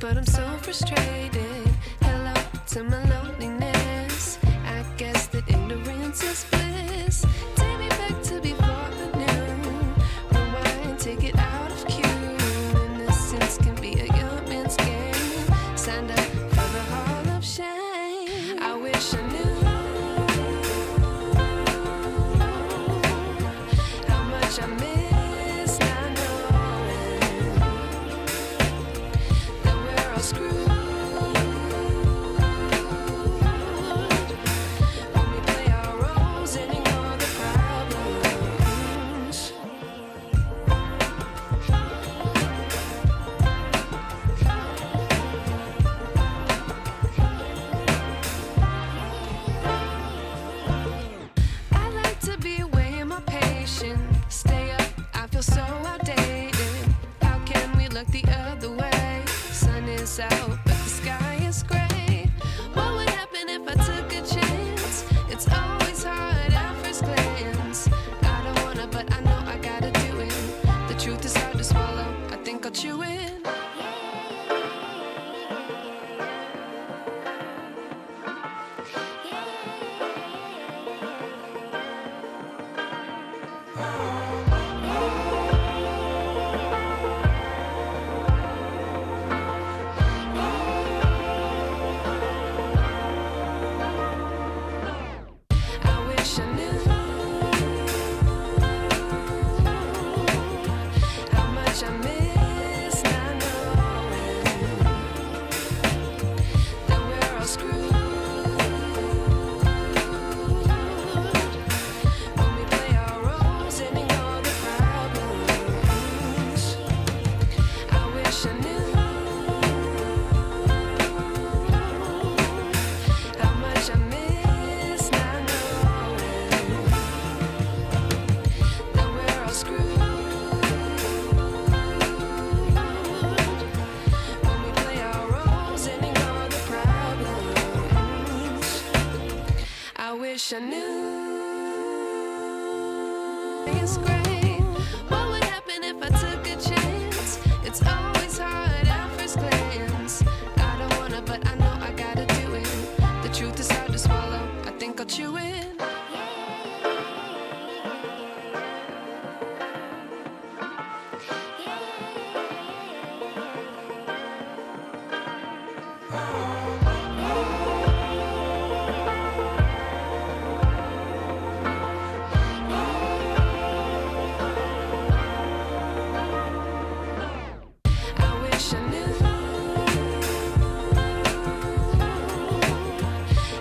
but I'm so frustrated. Hello to my loneliness. I guess that ignorance is bliss. Take me back to before I knew. Rewind, take it out of cue. Innocence can be a young man's game. Signed up for the hall of shame. I wish I knew how much I miss not knowing that we're all screwed when we play our roles and ignore the problems. I like to be away in my patience. Stay up, I feel so outdated. How can we look the other way? Sun is out, but the sky is gray. What would happen if I took a chance? It's always hard at first glance. I don't wanna, but I know I gotta do it. The truth is hard to swallow, I think I'll chew it. I wish I knew how much I miss not knowing that we're all screwed when we play our roles and ignore the problems. I wish I knew how much I miss not knowing that we're all screwed when we play our roles and ignore the problems. I wish I knew. It's great. What would happen if I took a chance? It's always hard at first glance. I don't wanna, but I know I gotta do it. The truth is hard to swallow, I think I'll chew it. I wish I knew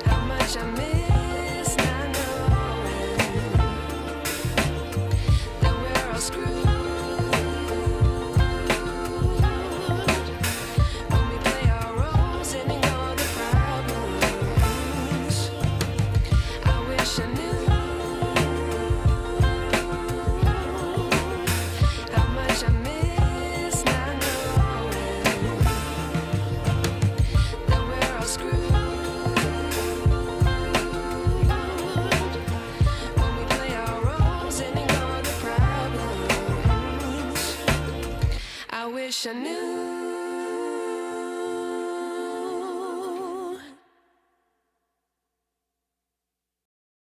how much I miss not knowing that we're all screwed when we play our roles and ignore the problems. I wish I knew how much I miss not knowing that we're all screwed when we play our roles and ignore the problems. I wish I knew.